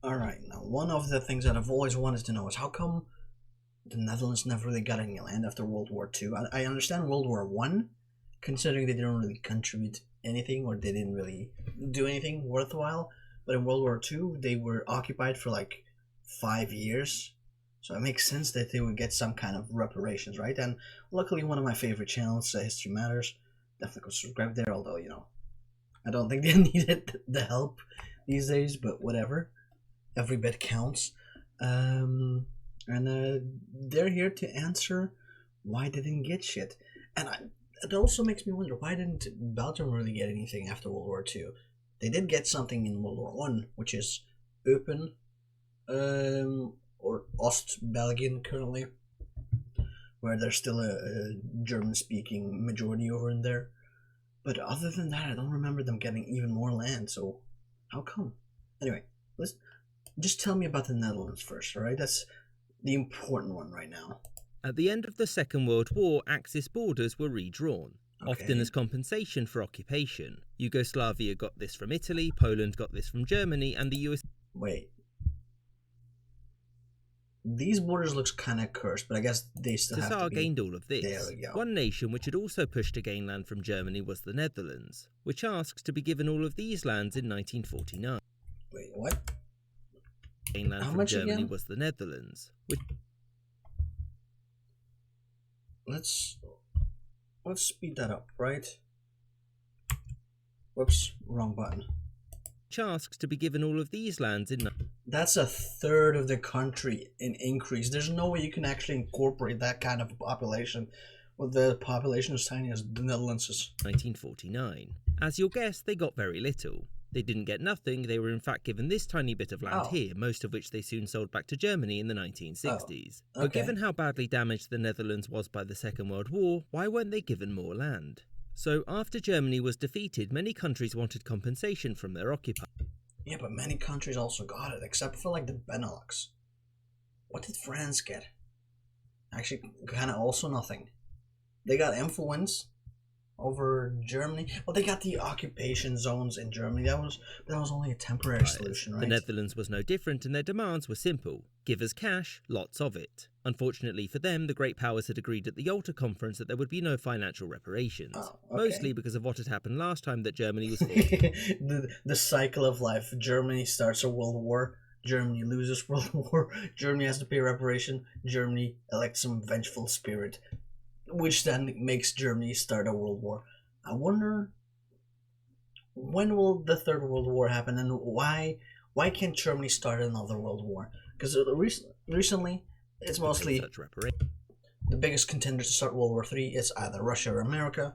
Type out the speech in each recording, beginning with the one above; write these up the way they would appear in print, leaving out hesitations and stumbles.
Alright, now one of the things that I've always wanted to know is how come the Netherlands never really got any land after World War II? I understand World War One, considering they didn't really contribute anything or they didn't really do anything worthwhile. But in World War Two, they were occupied for like 5 years. So it makes sense that they would get some kind of reparations, right? And luckily, one of my favorite channels, History Matters, definitely go subscribe there. Although I don't think they needed the help these days, but whatever. Every bit counts. And they're here to answer why they didn't get shit. And it also makes me wonder, why didn't Belgium really get anything after World War II? They did get something in World War One, which is Eupen, or Ost-Belgian currently, where there's still a German-speaking majority over in there. But other than that, I don't remember them getting even more land, so how come? Anyway, let's just tell me about the Netherlands first, alright? That's the important one right now. At the end of the Second World War, Axis borders were redrawn, often as compensation for occupation. Yugoslavia got this from Italy, Poland got this from Germany, and the US... Wait. These borders looks kind of cursed, but I guess they still have to be... gained all of this. There we go. One nation which had also pushed to gain land from Germany was the Netherlands, which asks to be given all of these lands in 1949. Wait, what? Gain land from Germany was the Netherlands, which... Let's speed that up, right? Whoops, wrong button. Which asks to be given all of these lands in... That's a third of the country in increase. There's no way you can actually incorporate that kind of population with the population as tiny as the Netherlands is. 1949. As you'll guess, they got very little. They didn't get nothing, they were in fact given this tiny bit of land here, most of which they soon sold back to Germany in the 1960s. But given how badly damaged the Netherlands was by the Second World War, why weren't they given more land? So after Germany was defeated, many countries wanted compensation from their occupiers. Yeah, but many countries also got it, except for like the Benelux. What did France get? Actually, kind of also nothing. They got influence over Germany. Well, they got the occupation zones in Germany. That was only a temporary solution, right? The Netherlands was no different, and their demands were simple. Give us cash, lots of it. Unfortunately for them, the great powers had agreed at the Yalta Conference that there would be no financial reparations. Mostly because of what had happened last time that Germany was the cycle of life. Germany starts a world war. Germany loses world war. Germany has to pay reparation. Germany elects some vengeful spirit, which then makes Germany start a world war. I wonder, when will the Third World War happen, and why can't Germany start another world war? Because recently, it's mostly the biggest contenders to start World War III is either Russia or America.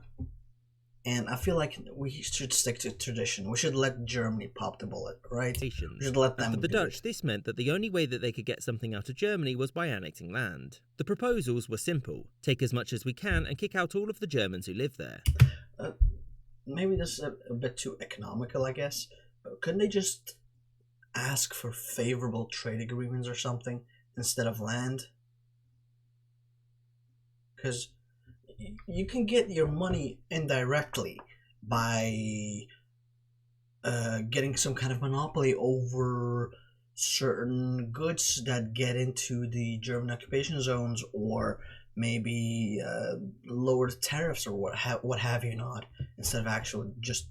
And I feel like we should stick to tradition. We should let Germany pop the bullet, right? We should let them. For the Dutch, this meant that the only way that they could get something out of Germany was by annexing land. The proposals were simple: take as much as we can and kick out all of the Germans who live there. Maybe this is a bit too economical, I guess. But couldn't they just ask for favorable trade agreements or something instead of land? Because you can get your money indirectly by getting some kind of monopoly over certain goods that get into the German occupation zones, or maybe lowered tariffs or what have you not, instead of actual just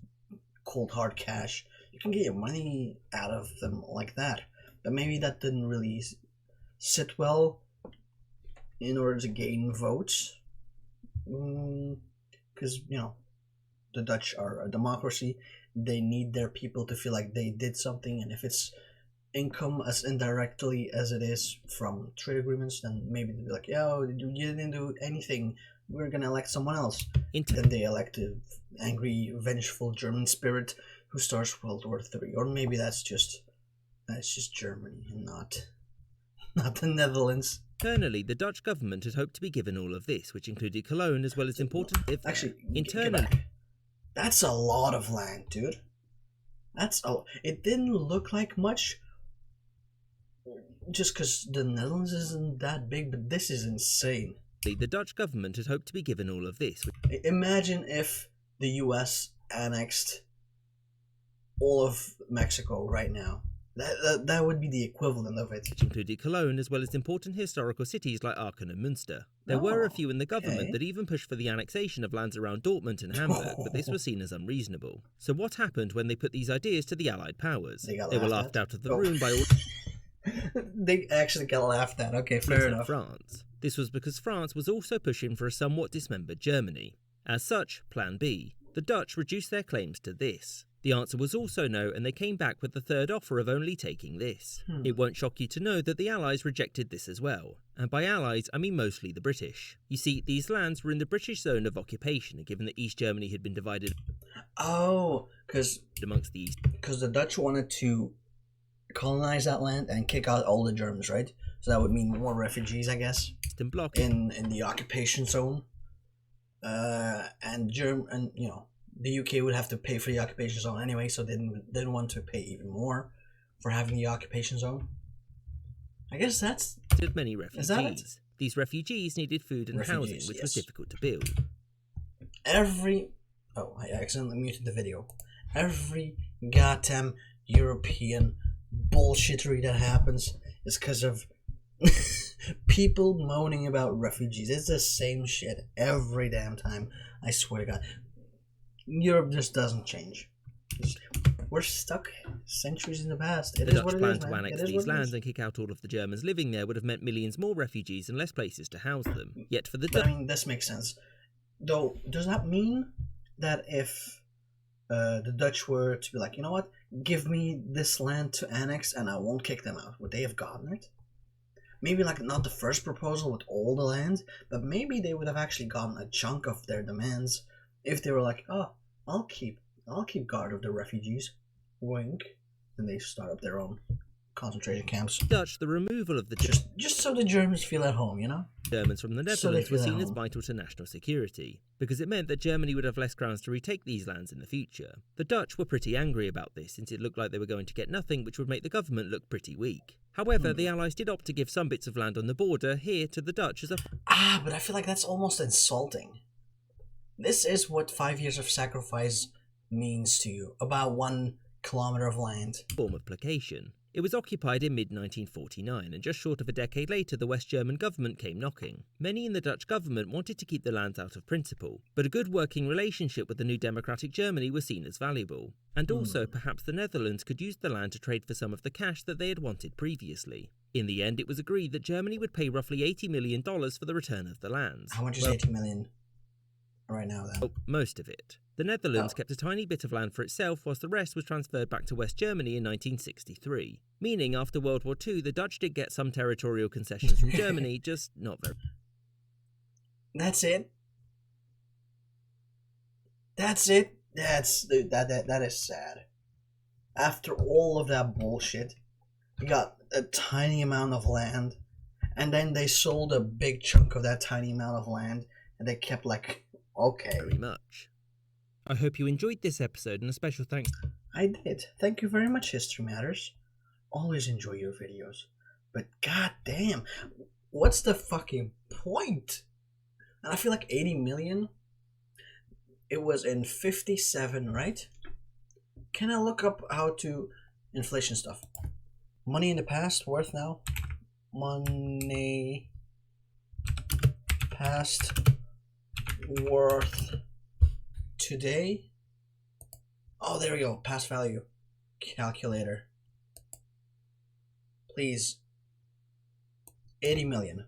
cold hard cash. You can get your money out of them like that. But maybe that didn't really sit well in order to gain votes. Because, the Dutch are a democracy. They need their people to feel like they did something, and if it's income as indirectly as it is from trade agreements, then maybe they'll be like, yo, you didn't do anything, we're gonna elect someone else. Then they elect an angry, vengeful German spirit who starts World War III. Or maybe that's just Germany and not the Netherlands. Internally, the Dutch government had hoped to be given all of this, which included Cologne as well as important... Actually, internally, that's a lot of land, dude. It didn't look like much, just because the Netherlands isn't that big, but this is insane. The Dutch government had hoped to be given all of this. Imagine if the US annexed all of Mexico right now. That would be the equivalent of it. Which included Cologne, as well as important historical cities like Aachen and Münster. There were a few in the government that even pushed for the annexation of lands around Dortmund and Hamburg, but this was seen as unreasonable. So what happened when they put these ideas to the Allied powers? They were laughed out of the room by all... They actually got laughed at. Okay, fair enough. France. This was because France was also pushing for a somewhat dismembered Germany. As such, Plan B. The Dutch reduced their claims to this. The answer was also no, and they came back with the third offer of only taking this. It won't shock you to know that the Allies rejected this as well. And by Allies, I mean mostly the British. You see, these lands were in the British zone of occupation, given that East Germany had been divided amongst the East. Because the Dutch wanted to colonize that land and kick out all the Germans, right? So that would mean more refugees, I guess, block in the occupation zone. And you know, the UK would have to pay for the occupation zone anyway, so they didn't want to pay even more for having the occupation zone. I guess that's many refugees. Is that it? These refugees needed food and housing, which was difficult to build. I accidentally muted the video. Every goddamn European bullshittery that happens is because of people moaning about refugees. It's the same shit every damn time. I swear to God. Europe just doesn't change. We're stuck centuries in the past. The Dutch plan to annex these lands and kick out all of the Germans living there would have meant millions more refugees and less places to house them. Yet for the Dutch... I mean, this makes sense. Though, does that mean that if the Dutch were to be like, you know what, give me this land to annex and I won't kick them out, would they have gotten it? Maybe like not the first proposal with all the land, but maybe they would have actually gotten a chunk of their demands if they were like, oh, I'll keep guard of the refugees, wink, and they start up their own concentration camps. Dutch, the removal of the just so the Germans feel at home, you know. Germans from the Netherlands were seen as vital to national security because it meant that Germany would have less grounds to retake these lands in the future. The Dutch were pretty angry about this since it looked like they were going to get nothing, which would make the government look pretty weak. However, the Allies did opt to give some bits of land on the border here to the Dutch as a... but I feel like that's almost insulting. This is what 5 years of sacrifice means to you. About 1 kilometer of land. Form of placation. It was occupied in mid-1949, and just short of a decade later the West German government came knocking. Many in the Dutch government wanted to keep the lands out of principle, but a good working relationship with the new democratic Germany was seen as valuable. And also, perhaps the Netherlands could use the land to trade for some of the cash that they had wanted previously. In the end, it was agreed that Germany would pay roughly $80 million for the return of the lands. How much is 80 million right now, then? Oh, most of it. The Netherlands kept a tiny bit of land for itself, whilst the rest was transferred back to West Germany in 1963. Meaning, after World War II, the Dutch did get some territorial concessions from Germany, just not very... That's it? That's it? That is sad. After all of that bullshit, we got a tiny amount of land, and then they sold a big chunk of that tiny amount of land, and they kept like, okay. Very much. I hope you enjoyed this episode, and a special thanks... I did. Thank you very much, History Matters. Always enjoy your videos. But goddamn, what's the fucking point? And I feel like 80 million? It was in 57, right? Can I look up how to... inflation stuff. Money in the past, worth now? Money... past... worth... today? Oh, there we go. Past value. Calculator. Please. 80 million.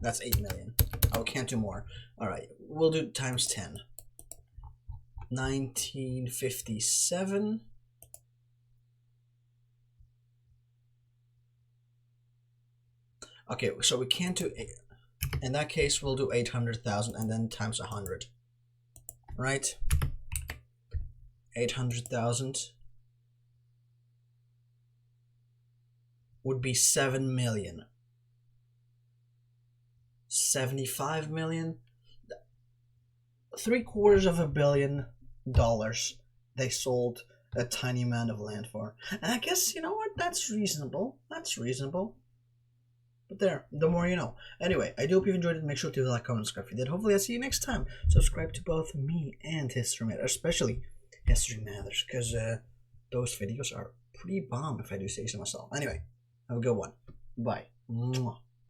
That's 8 million. Oh, can't do more. Alright, we'll do times 10. 1957. Okay, so we can't do... In that case, we'll do 800,000 and then times 100. Right? 800,000 would be 7 million. 75 million? $750 million they sold a tiny amount of land for. And I guess, you know what? That's reasonable. That's reasonable. But there, the more you know. Anyway, I do hope you enjoyed it. Make sure to like, comment, subscribe if you did. Hopefully I'll see you next time. Subscribe to both me and History Matter, especially history matters, because those videos are pretty bomb, if I do say so myself. Anyway, have a good one. Bye. Mwah.